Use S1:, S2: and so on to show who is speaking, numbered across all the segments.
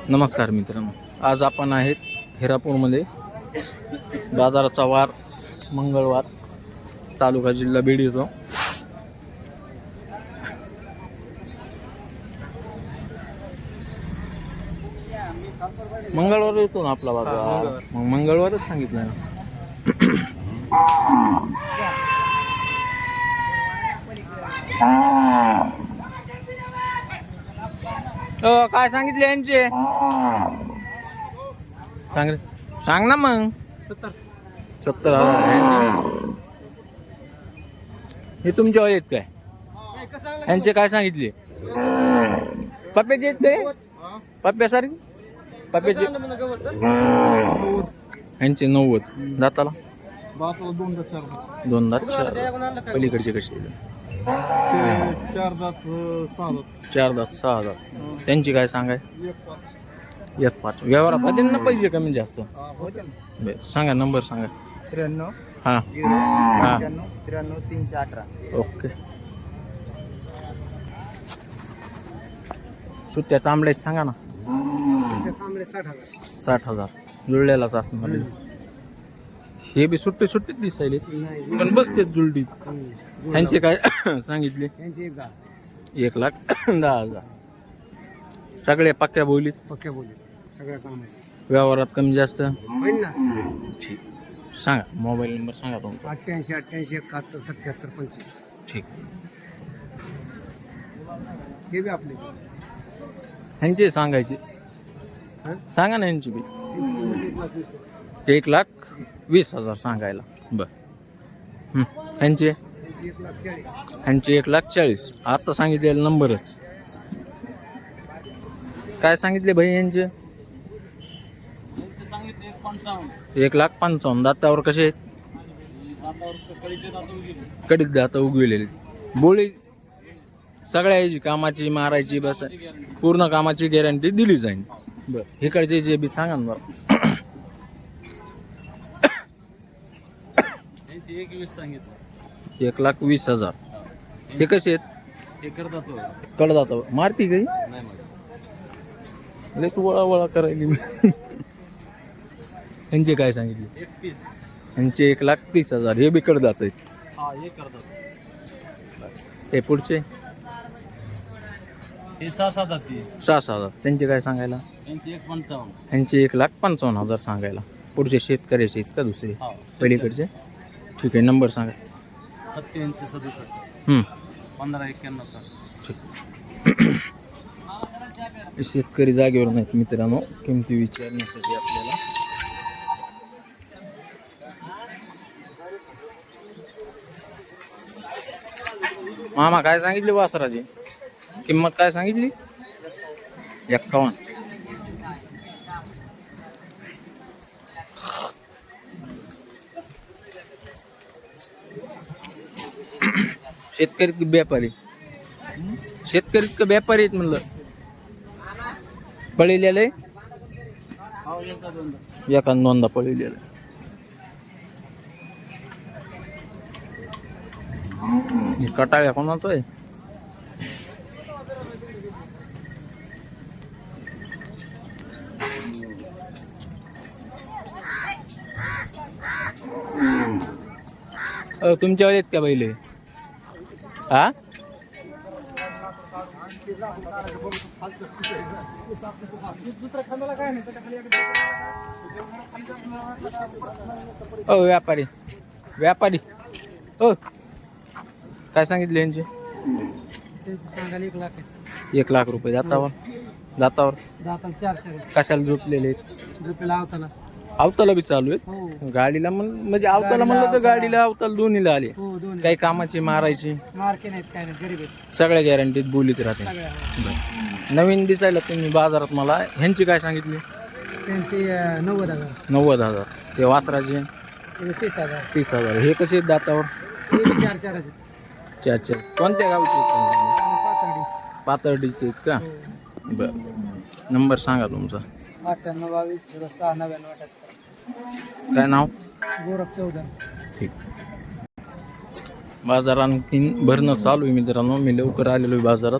S1: नमस्कार मित्रांनो, आज आपण आहेत हिरापूरमध्ये. बाजाराचा वार मंगळवार, तालुका जिल्हा बीड येतो. मंगळवार येतो ना आपला बाजार. मग मंगळवारच सांगितलं ना. काय सांगितले यांचे? सांग ना मग. 70,000 हे तुमच्या आहेत काय? यांचे काय सांगितले? पप्प्याचे आहेत ते? पप्प्यासारखे पप्प्याचे यांचे 90 दाताला. दोन दात पलीकडचे कसे?
S2: 4 दात 6 दात.
S1: 4 दात 6 दात. त्यांची काय सांगाय? 1.5. व्यवहारात होते ना पैसे कमी जास्त? बरं, सांगा नंबर सांगा.
S2: 93
S1: हां
S2: 93 318.
S1: ओके. सुट्ट्या तांबड्या सांगा ना. 60,000 जुळलेलाच असणार. हे बी सुट्टे सुट्टीत दिसायले पण बसतेच जुळडीत. ह्यांचे काय सांगितले? 1,10,000. सगळ्या पक्क्या बोलीत?
S2: पक्क्या बोली सगळ्या काम
S1: व्यवहारात कमी जास्त?
S2: होईल ना.
S1: ठीक. सांगा मोबाईल नंबर सांगा तुमचा.
S2: 88 88 71 77 25.
S1: ठीक.
S2: हे बी आपले
S1: ह्यांचे सांगायचे सांगा ना. ह्यांची बी 1,20,000 सांगायला. बरं. ह्यांचे?
S2: 1,40,000.
S1: ह्यांचे 1,40,000. आता सांगितलेला नंबरच. काय सांगितले भाई यांचे? 1,55,000. दातावर कसे आहेत? कडीत दात उगविलेले. बोळी सगळ्या याची कामाची मारायची बस पूर्ण कामाची गॅरंटी दिली जाईल. बरं, इकडचे जे बी सांगा ना बरं. 1,20,000. हे कसे आहेत? कडदात मारती काही लय तू वळा करायली. यांचे काय सांगितले?
S2: 31.
S1: यांचे 1,30,000. हे बी कडदात आहेत. हे पुढचे 6,000. त्यांचे काय सांगायला? यांचे 1,55,000 सांगायला. पुढचे शेतकऱ्याचे आहेत का दुसरे पलीकडचे? ठीक आहे. नंबर सांगा.
S2: 87 67 15 91.
S1: ठीक. शेतकरी जागेवर नाहीत मित्रांनो, किमती विचारण्यासाठी आपल्याला. मामा काय सांगितले वासराची किंमत? काय सांगितली? 51. शेतकरी की व्यापारी? शेतकरी का व्यापारी आहेत म्हणलं? पळलेले एका दोनदा पळलेले. कटाळ्या कोणाचं आहे? तुमच्या वेळेत का पहिले? हा व्यापारी व्यापारी काय सांगितले यांचे?
S2: सांगायला 1 लाख.
S1: 1,00,000 रुपये. दातावर? दातावर कशाला झोपलेले?
S2: झोपेला आवताला.
S1: अवताला बी चालू आहेत? गाडीला म्हणजे अवताला म्हणलं तर गाडीला अवताला दोन्हीला आले. काही कामाची मारायची
S2: मार्के नाहीत काय नाही, गरीब आहेत
S1: सगळ्या गॅरंटीत बोलीत राहते. नवीन दिसायला तुम्ही बाजारात. मला ह्यांची काय सांगितली?
S2: त्यांची 90,000.
S1: 90,000. ते वासराचे
S2: 30,000.
S1: 30,000. हे कसे आहेत दातावर?
S2: 4
S1: 4. कोणत्या गावचे?
S2: पातळी.
S1: पातर्डीचे आहेत का? बरं. नंबर सांगा तुमचा.
S2: 98 22 06 99
S1: काय नाव?
S2: गोरख चौधरी.
S1: ठीक. बाजार आणखीन भरणं चालू आहे मित्रांनो. मी लवकर आलेलो आहे बाजारात,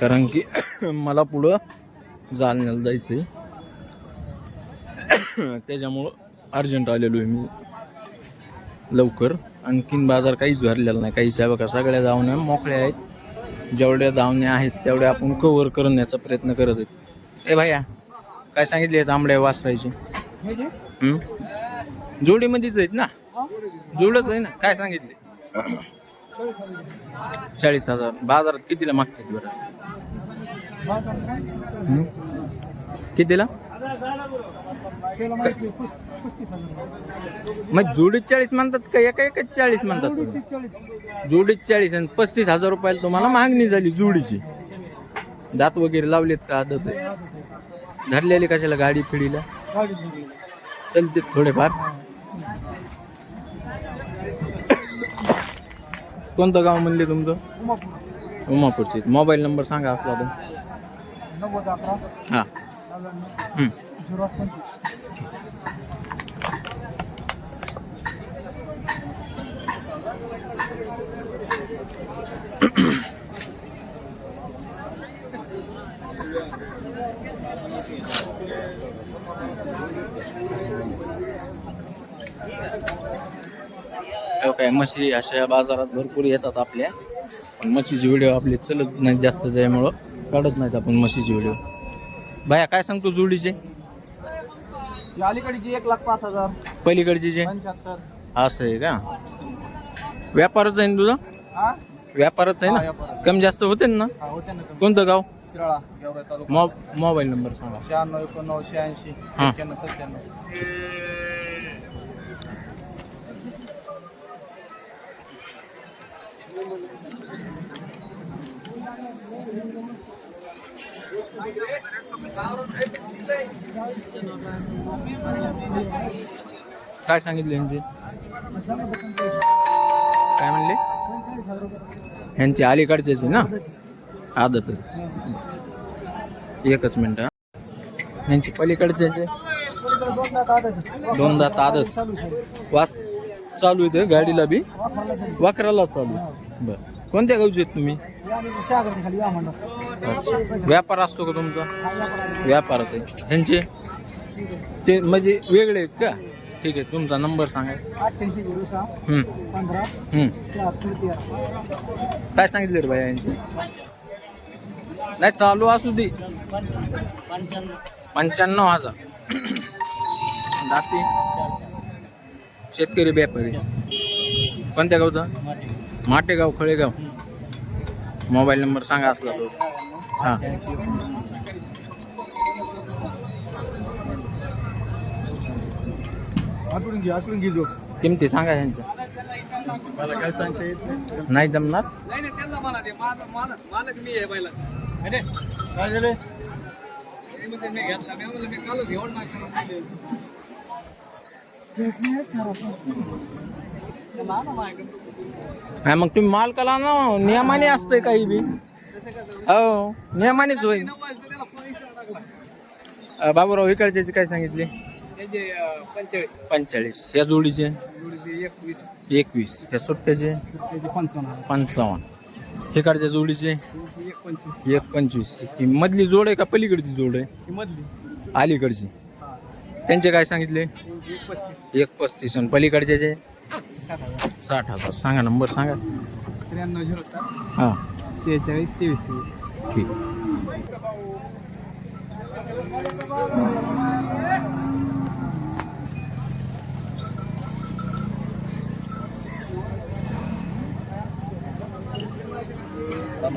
S1: कारण की मला पुढं जालन्याला जायचं आहे त्याच्यामुळं अर्जंट आलेलो आहे मी लवकर. आणखीन बाजार काहीच भरलेला नाही. काहीच आहे बघा, सगळ्या धावण्या मोकळ्या आहेत. जेवढ्या धावण्या आहेत तेवढ्या आपण कव्हर करण्याचा प्रयत्न करत आहेत. ए भैया काय सांगितले आहेत आंबड्या वासरायचे? जोडीमध्येच आहेत ना? जोडच आहे ना? काय सांगितले? 40,000. बाजारात कितीला मागतात बरं? कितीला? मग जोडीत 40 म्हणतात का एका 40 म्हणतात? जोडीत 40 आणि 35,000 रुपयाला तुम्हाला मागणी झाली जोडीची. दात वगैरे लावलेत का? आदत आहे. धरलेली कशाला गाडी फिडीला? चलते थोडेफार. कोणतं गाव म्हणले तुमचं? उमापूरचे. मोबाईल नंबर सांगा असला तर.
S2: 9011
S1: हां
S2: 025.
S1: काय म्हशी अशा बाजारात भरपूर येतात आपल्या, पण म्हशीची व्हिडिओ आपली चलत नाही जास्त, त्यामुळं काढत नाहीत आपण म्हशीची व्हिडिओ. बाया काय सांगतो जोडीचे?
S2: अलीकडची 1,05,000.
S1: पलीकडची जे
S2: 75.
S1: असं आहे का? व्यापारच आहे ना तुझा?
S2: हा
S1: व्यापारच आहे ना?
S2: व्यापारच.
S1: कमी जास्त होते ना?
S2: होते ना कमी.
S1: कोणतं गाव?
S2: शिराळा गेवराई तालुका.
S1: मोबाईल नंबर सांगा.
S2: 96 89 86
S1: हा.
S2: 91 97.
S1: काय सांगितले यांचे? काय म्हणले?
S2: 45,000 रुपये.
S1: ह्यांचे अलीकडचेच आहे ना? आदत आहे. एकच मिनिट. ह्यांचे पलीकडचे दोन दात आदत. वास चालू आहे गाडीला बी? वाकराला चालू. बर, कोणत्या गावचे आहेत तुम्ही? अच्छा, व्यापार असतो का तुमचा? व्यापारच आहे. ह्यांचे ते म्हणजे वेगळे आहेत का? ठीक आहे, तुमचा नंबर सांगा.
S2: 88
S1: काय सांगितले रे बाया यांचे? नाही चालू असू दे. 95,000. दाती शेतकरी व्यापारी. कोणत्या गावचा? माटेगाव खळेगाव. मोबाईल नंबर सांगा असला तो. हां
S2: आठवून घे जो.
S1: किमती सांगा ह्यांच्या.
S2: मला काय सांगता येत
S1: नाही जमणार.
S2: नाही त्यांना मला दे. मालक मी आहे पहिला. काय झालं? मी घेतला. मी काल घेऊन टाकला.
S1: हा मग तुम्ही मालकाला ना नियमाने असतंय काही बी. हो नियमानेच होईल. बाबूराव इकडचे काय सांगितले? 45. या जोडीचे 21. या सुट्ट्याचे 55. इकडच्या जोडीचे 125. ही मधली जोड आहे का पलीकडची जोड आहे? अलीकडची. त्यांचे काय सांगितले? 135. आणि पलीकडचे 60,000. सांगा नंबर सांगा.
S2: 9307
S1: हां
S2: 46 23
S1: ठीक.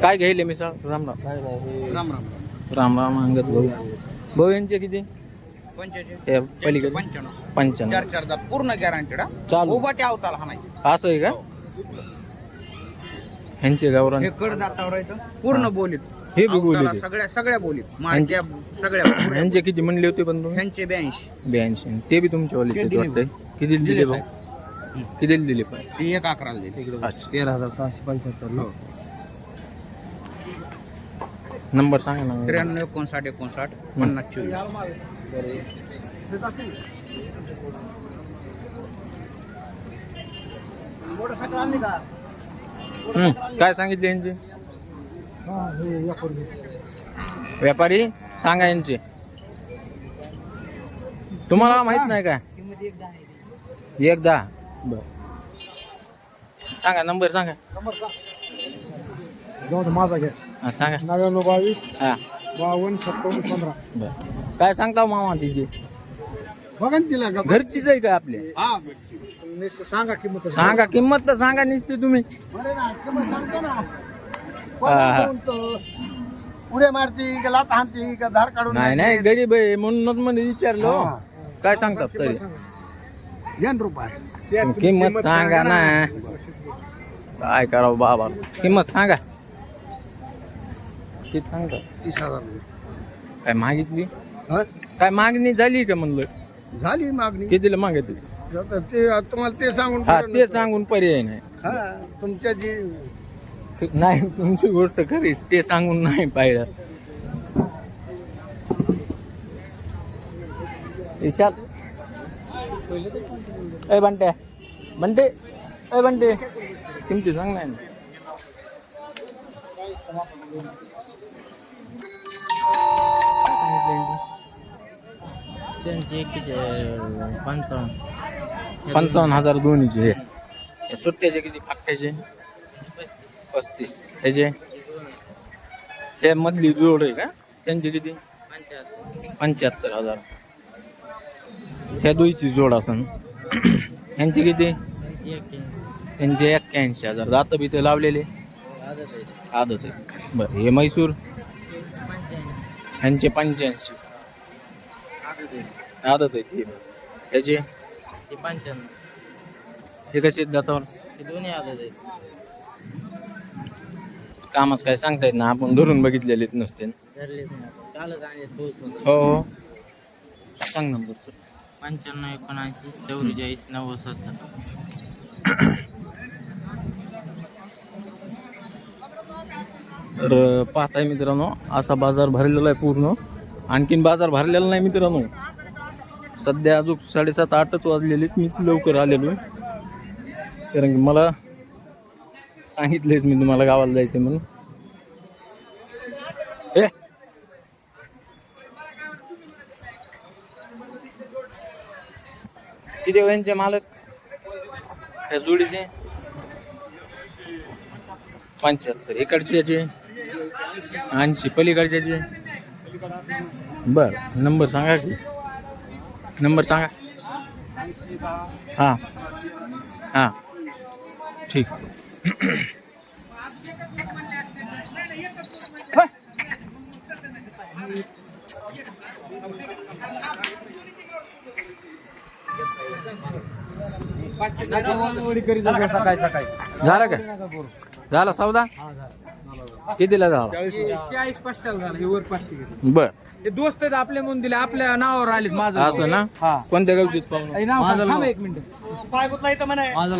S1: काय घ्यायले मी सर? राम राम.
S2: राम राम.
S1: राम राम अंगत भाऊ. भाऊ यांचे किती?
S2: 85
S1: पलीकडे 55.
S2: 4 दात पूर्ण गॅरंटेड.
S1: चालू
S2: उभा ठेवताला हाणायची.
S1: असं आहे का? ह्यांचे गावरान
S2: हे कडदातावर आहे पूर्ण बोलीत.
S1: हे बी बोलीत आहे.
S2: सगळ्या बोलीत माझ्या सगळ्या.
S1: ह्यांचे किती म्हणले होते पण तुम्ही?
S2: ह्यांचे 82.
S1: ते बी तुमच्या वालीचे
S2: ते दिले.
S1: वाटतंय. किती दिले भाऊ? किती दिले पण?
S2: ती 1,11 दिली.
S1: अच्छा.
S2: 13,675.
S1: नंबर सांगा ना.
S2: 93 59 59 50 24.
S1: काय सांगितले यांचे? व्यापारी सांगा यांचे. तुम्हाला माहित नाही काय? एक 10. बर सांगा नंबर सांगा.
S3: जाऊ दे माझा घ्या.
S1: हा सांगा.
S3: 99
S1: हा
S3: 22 57 15.
S1: बर काय सांगता मामा तिची?
S3: बघा ना तिला का
S1: घरचीच आहे का आपल्या?
S3: हा नुसतं सांगा किंमत.
S1: सांगा किंमत तर सांगा निसते तुम्ही.
S3: बरे ना किंमत सांगतो ना.
S1: हा.
S3: उड्या मारती का लात हाणती का धार काढून
S1: नाही नाही गरीब आहे म्हणूनच मला विचारलो.
S3: हा.
S1: काय सांगतात तरी?
S3: ₹1.
S1: किंमत सांगा ना. काय करावं बाबा किंमत सांगा. किती सांगता?
S3: 30,000.
S1: काय मागितली?
S3: हा?
S1: काय मागणी झाली का म्हणलं?
S3: झाली मागणी.
S1: कितीला मागितली?
S3: ते तुम्हाला ते सांगून
S1: हा ते सांगून पर्याय नाही.
S3: हा तुमच्या जी
S1: नाही तुमची गोष्ट खरीच ते सांगून नाही पाहिजे. विशाल ए बंटे बंटे ए बंटे किमती सांग नाही.
S4: त्यांचे
S1: 55,000 दोन्हीचे. हे सुट्ट्याचे किती फाट्याचे? 35. ह्याचे हे मधली जोड आहे का त्यांची किती? 75,000. ह्या दोईची जोड असन. ह्यांची किती? त्यांचे 81,000. दात बी ते लावलेले आदत आहे. बरं हे म्हैसूर ह्यांचे 85 आदत आहे ते. ह्याचे हे कसे दातावर?
S4: दोन्ही आदत आहेत.
S1: कामच काय सांगता येत ना आपण धरून बघितलेलेच नसते.
S4: धरलेच नाही आपण. कालच आणले पोहोचून.
S1: हो हो सांग नंबर.
S4: 95 79 44 90 70.
S1: तर पाहताय मित्रांनो असा बाजार भरलेला आहे पूर्ण. आणखीन बाजार भरलेला नाही मित्रांनो. सध्या अजून 7:30 8च वाजलेलेत. मीच लवकर आलेलो आहे कारण की मला सांगितलेच मी तुम्हाला गावाला जायचं म्हणून. ए किती वयांचे मालक ह्या जोडीचे? 75. इकडचे याचे 80. पलीकडच्याचे? बर नंबर सांगा की. नंबर सांगा. हां हां ठीक. झाला का? झाला सौदा? कितीला झाला?
S2: 40 500 झालं. हे वर 500 घेतलं.
S1: बर
S2: हे दोस्त आहेत आपले म्हणून दिले. आपल्या नावावर आलेत. माझं
S1: असं ना. कोणत्या गावची पाहुणं?
S2: हे नाव सांग. थांब एक मिनिट.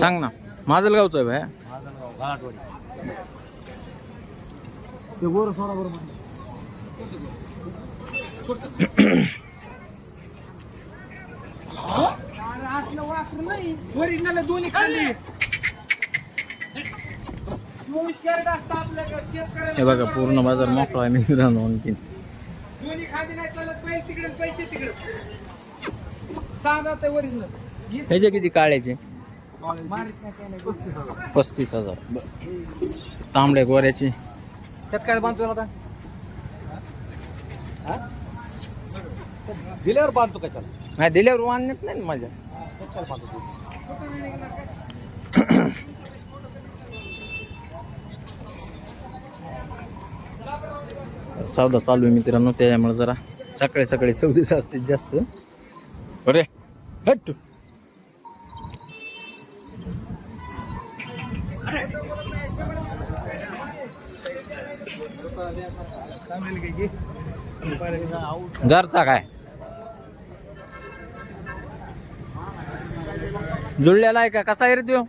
S1: सांग ना. माझं गावचं आहे भाई.
S2: ओरिजिनल दोन्ही खाली. 24 कॅरेट असतं आपल्याकडे. शेतकऱ्याला
S1: हे बघा पूर्ण बाजार मोकळा आहे मित्रांनो. आणखीन
S2: दोन्ही खाली नाही चालत. पहिले तिकडे पैसे तिकडे. सांगा ते ओरिजिनल.
S1: ह्याचे किती काळ्याचे?
S2: मारित नाही काय नाही.
S1: 35,000. तांबड्या गोऱ्याचे
S2: त्यात काय बांधतो आता? दिल्यावर बांधतो काय? चालू
S1: नाही दिल्यावर वाढण्यात नाही ना माझ्या. सौदा चालू आहे मित्रांनो. त्यामुळे जरा सकाळी सकाळी सौदे असते जास्त. अरे हट. जरचा काय जुळलेला आहे का? कसा आहे रे त्यो?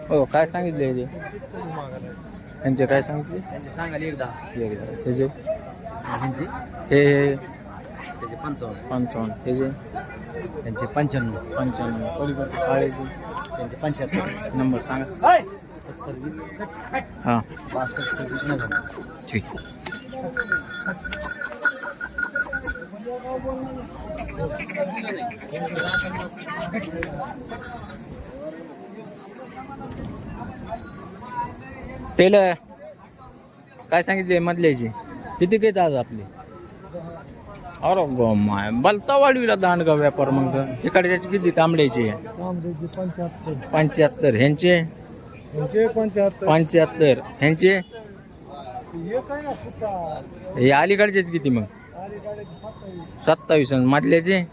S1: हो काय सांगितले ते? त्यांचे काय सांगितले?
S3: त्यांचे सांगाल 1 10.
S1: त्याचे
S3: ह्यांची
S1: हे
S3: त्याचे 55.
S1: 55. त्याचे
S3: त्यांचे 95
S1: पलीकडचे काळेचे
S3: त्यांचे 75
S1: नंबर सांगा.
S3: 70 20
S1: हां
S3: 62 26 90.
S1: ठीक. टेलर काय सांगितले मधल्याची किती घेत आज आपले? अरे गो माय बलता वाढवीला दांडगा व्यापार मग इकडच्याचे किती तांबड्याचे? 75 ह्यांचे 75 ह्यांचे हे अलीकडचेच किती मग? 27 मधल्याचे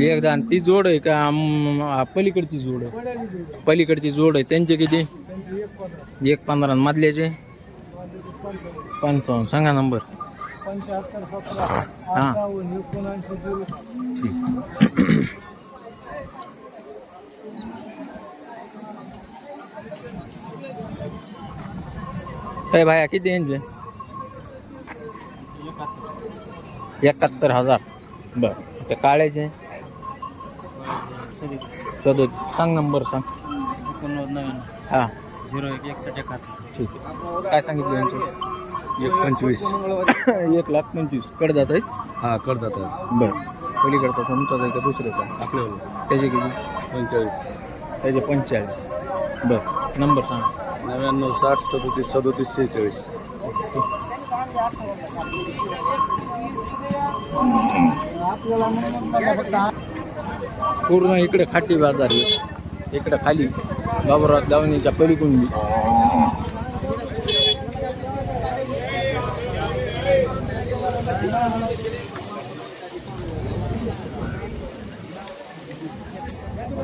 S1: एकदा. आणि ती जोड आहे का पलीकडची जोड आहे? पलीकडची जोड आहे त्यांचे किती? 1.15 मधल्याचे 55. सांगा नंबर.
S3: 75 17
S1: हां
S3: 78
S1: ठीक. ए भाया किती यांचे? 71,000. बर ते काळ्याचे 37. सांग नंबर सांग.
S3: 89
S1: हां
S3: 01 61 71.
S1: ठीक आहे. काय सांगितलं यांचं?
S3: 125
S1: 1,25,000 कडे जात आहेत.
S3: हा करतात
S1: बरं पलीकडचा तुमचाच आहे का दुसऱ्याचा?
S3: आपल्याला
S1: त्याचे किती?
S3: 45
S1: त्याचे 45. बरं नंबर सांग.
S3: 99 60 37 37 46.
S1: पूर्ण इकडे खाटी बाजार आहे. इकडे खाली बाबुराव दावणीच्या पलीकुंडी.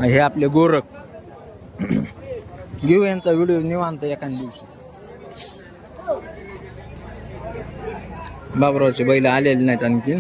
S1: हे आपले गोरख. घेऊ यांचा व्हिडिओ निवांत एखाद्या दिवशी. बाबुरावचे बैल आलेले नाहीत आणखी.